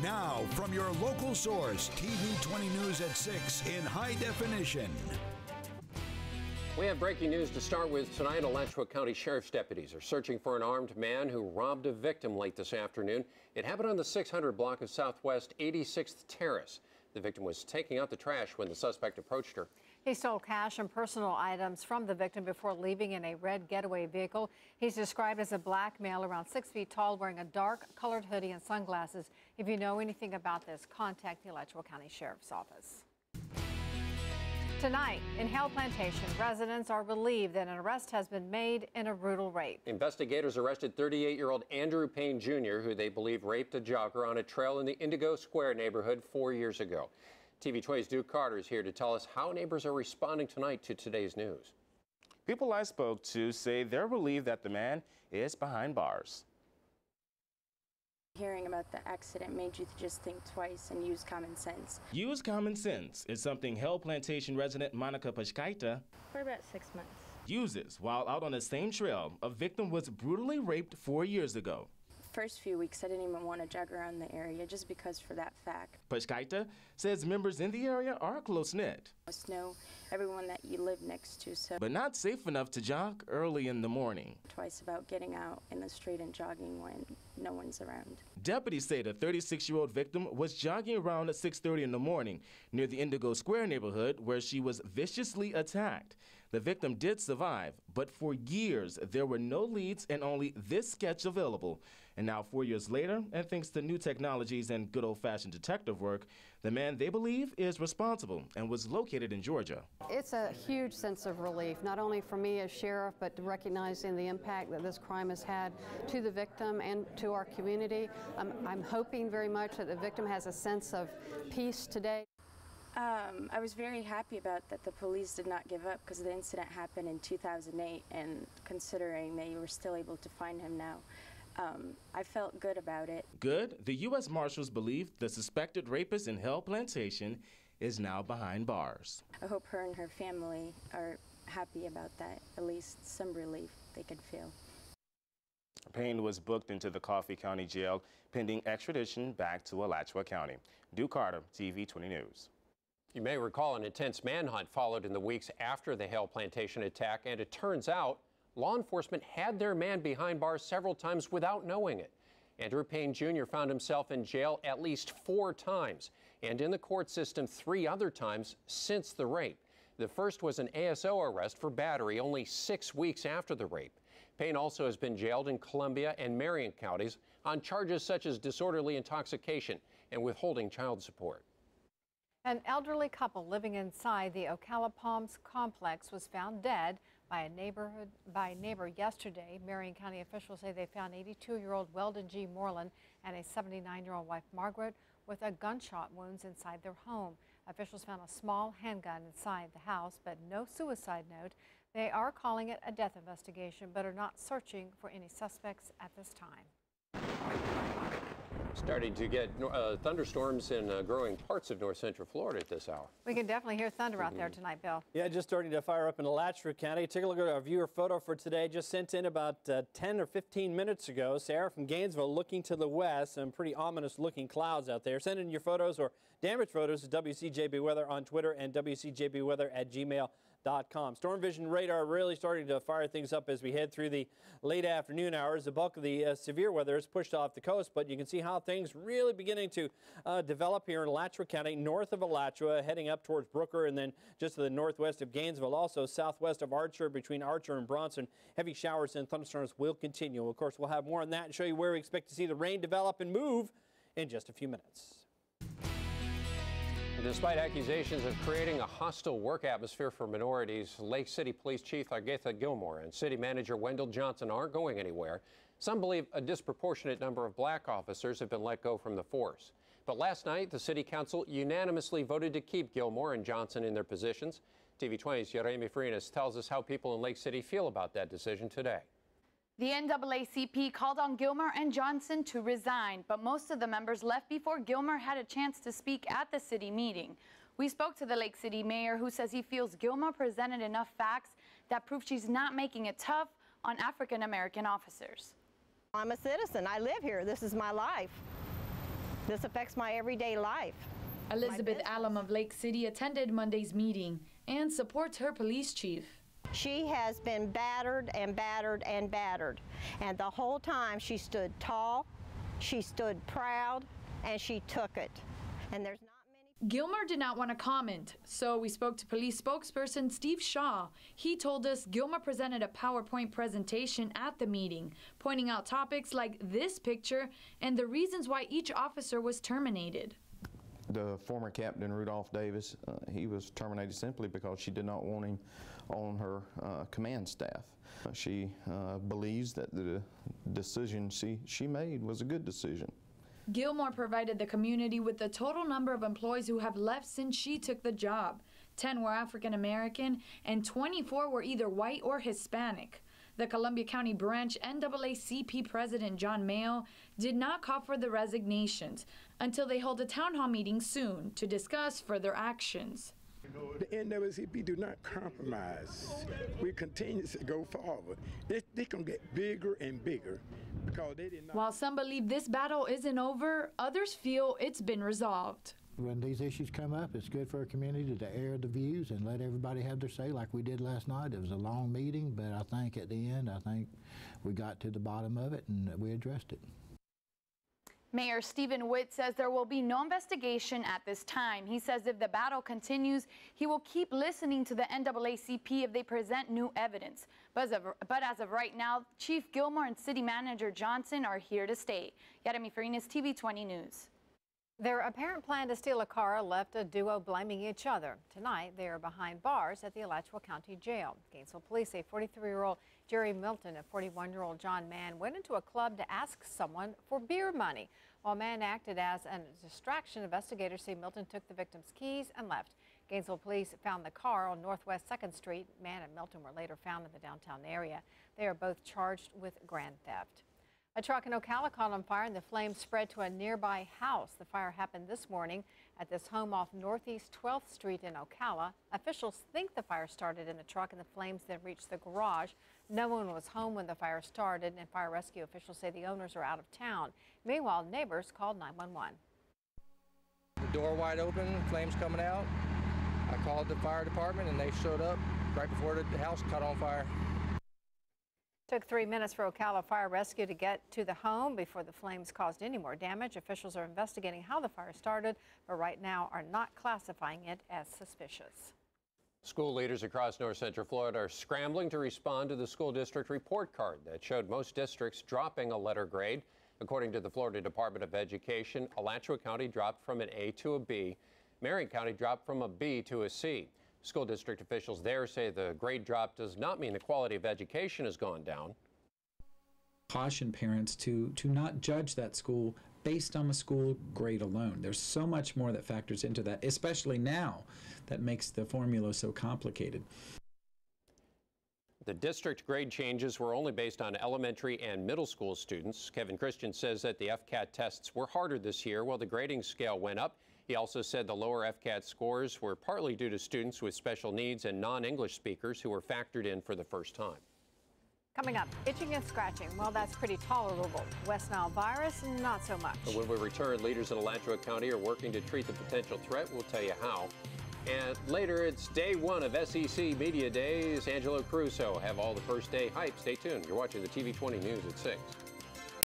Now, from your local source, TV 20 News at 6 in high definition. We have breaking news to start with tonight. Alachua County Sheriff's deputies are searching for an armed man who robbed a victim late this afternoon. It happened on the 600 block of Southwest 86th Terrace. The victim was taking out the trash when the suspect approached her. He stole cash and personal items from the victim before leaving in a red getaway vehicle. He's described as a black male around 6 feet tall, wearing a dark colored hoodie and sunglasses. If you know anything about this, contact the Alachua County Sheriff's Office. Tonight, in Haile Plantation, residents are relieved that an arrest has been made in a brutal rape. Investigators arrested 38-year-old Andrew Payne Jr., who they believe raped a jogger on a trail in the Indigo Square neighborhood 4 years ago. TV 20's Duke Carter is here to tell us how neighbors are responding tonight to today's news. People I spoke to say they're relieved that the man is behind bars. Hearing about the accident made you just think twice and use common sense. Use common sense is something Haile Plantation resident Monica Pashkaita For about 6 months. uses while out on the same trail. A victim was brutally raped 4 years ago. First few weeks, I didn't even want to jog around the area just because for that fact. Pashkaita says members in the area are close-knit. Must know everyone that you live next to, so. But not safe enough to jog early in the morning. Twice about getting out in the street and jogging when no one's around. Deputies say the 36-year-old victim was jogging around at 6:30 in the morning near the Indigo Square neighborhood where she was viciously attacked. The victim did survive, but for years there were no leads and only this sketch available. And now 4 years later, and thanks to new technologies and good old-fashioned detective work, the man they believe is responsible and was located in Georgia. It's a huge sense of relief, not only for me as sheriff, but recognizing the impact that this crime has had to the victim and to our community. I'm hoping very much that the victim has a sense of peace today. I was very happy about that the police did not give up because the incident happened in 2008, and considering they were still able to find him now, I felt good about it. Good? The U.S. Marshals believe the suspected rapist in Haile Plantation is now behind bars. I hope her and her family are happy about that, at least some relief they could feel. Payne was booked into the Coffee County Jail pending extradition back to Alachua County. Duke Carter, TV 20 News. You may recall an intense manhunt followed in the weeks after the Haile Plantation attack, and it turns out law enforcement had their man behind bars several times without knowing it. Andrew Payne Jr. found himself in jail at least 4 times and in the court system 3 other times since the rape. The first was an ASO arrest for battery only 6 weeks after the rape. Payne also has been jailed in Columbia and Marion counties on charges such as disorderly intoxication and withholding child support. An elderly couple living inside the Ocala Palms complex was found dead by a neighbor yesterday. Marion County officials say they found 82-year-old Weldon G. Moreland and a 79-year-old wife Margaret with a gunshot wounds inside their home. Officials found a small handgun inside the house, but no suicide note. They are calling it a death investigation, but are not searching for any suspects at this time. Starting to get thunderstorms in growing parts of north central Florida at this hour. We can definitely hear thunder out there tonight, Bill. Yeah, just starting to fire up in Alachua County. Take a look at our viewer photo for today, just sent in about 10 or 15 minutes ago. Sarah from Gainesville looking to the west, some pretty ominous looking clouds out there. Send in your photos or damage photos to WCJB Weather on Twitter and WCJBweather@gmail.com. Storm Vision radar really starting to fire things up as we head through the late afternoon hours. The bulk of the severe weather is pushed off the coast, but you can see how things really beginning to develop here in Alachua County, north of Alachua, heading up towards Brooker, and then just to the northwest of Gainesville, also southwest of Archer, between Archer and Bronson. Heavy showers and thunderstorms will continue. Of course, we'll have more on that and show you where we expect to see the rain develop and move in just a few minutes. Despite accusations of creating a hostile work atmosphere for minorities, Lake City Police Chief Agatha Gilmore and City Manager Wendell Johnson aren't going anywhere. Some believe a disproportionate number of black officers have been let go from the force. But last night, the City Council unanimously voted to keep Gilmore and Johnson in their positions. TV 20's Jeremy Farinas tells us how people in Lake City feel about that decision today. The NAACP called on Gilmore and Johnson to resign, but most of the members left before Gilmore had a chance to speak at the city meeting. We spoke to the Lake City mayor, who says he feels Gilmore presented enough facts that prove she's not making it tough on African-American officers. I'm a citizen. I live here. This is my life. This affects my everyday life. Elizabeth Allam of Lake City attended Monday's meeting and supports her police chief. She has been battered and battered and battered. And the whole time she stood tall, she stood proud, and she took it. And there's not many. Gilmer did not want to comment, so we spoke to police spokesperson Steve Shaw. He told us Gilmer presented a PowerPoint presentation at the meeting, pointing out topics like this picture and the reasons why each officer was terminated. The former captain, Rudolph Davis, he was terminated simply because she did not want him on her command staff. She believes that the decision she made was a good decision. Gilmore provided the community with the total number of employees who have left since she took the job. 10 were African American and 24 were either white or Hispanic. The Columbia County Branch NAACP President John Mayo did not call for the resignations until they hold a town hall meeting soon to discuss further actions. The NAACP do not compromise. We continue to go forward. They can get bigger and bigger because they did not. While some believe this battle isn't over, others feel it's been resolved. When these issues come up, it's good for our community to air the views and let everybody have their say like we did last night. It was a long meeting, but I think at the end, we got to the bottom of it and we addressed it. Mayor Stephen Witt says there will be no investigation at this time. He says if the battle continues, he will keep listening to the NAACP if they present new evidence. But as of right now, Chief Gilmore and City Manager Johnson are here to stay. Yaremi Farinas, TV 20 News. Their apparent plan to steal a car left a duo blaming each other. Tonight, they are behind bars at the Alachua County Jail. Gainesville police say 43-year-old Jerry Milton and 41-year-old John Mann went into a club to ask someone for beer money. While Mann acted as a distraction, investigators say Milton took the victim's keys and left. Gainesville police found the car on Northwest 2nd Street. Mann and Milton were later found in the downtown area. They are both charged with grand theft. A truck in Ocala caught on fire and the flames spread to a nearby house. The fire happened this morning at this home off Northeast 12th Street in Ocala. Officials think the fire started in the truck and the flames then reached the garage. No one was home when the fire started, and fire rescue officials say the owners are out of town. Meanwhile, neighbors called 911. The door wide open, flames coming out. I called the fire department and they showed up right before the house caught on fire. Took 3 minutes for Ocala Fire Rescue to get to the home before the flames caused any more damage. Officials are investigating how the fire started, but right now are not classifying it as suspicious. School leaders across North Central Florida are scrambling to respond to the school district report card that showed most districts dropping a letter grade. According to the Florida Department of Education, Alachua County dropped from an A to a B. Marion County dropped from a B to a C. School district officials there say the grade drop does not mean the quality of education has gone down. Caution parents to not judge that school based on the school grade alone. There's so much more that factors into that, especially now, that makes the formula so complicated. The district grade changes were only based on elementary and middle school students. Kevin Christian says that the FCAT tests were harder this year while the grading scale went up. He also said the lower FCAT scores were partly due to students with special needs and non-English speakers who were factored in for the first time. Coming up, itching and scratching. Well, that's pretty tolerable. West Nile virus, not so much. But when we return, leaders in Alachua County are working to treat the potential threat. We'll tell you how. And later, it's day one of SEC Media Days. Angelo Caruso have all the first day hype. Stay tuned. You're watching the TV 20 News at 6.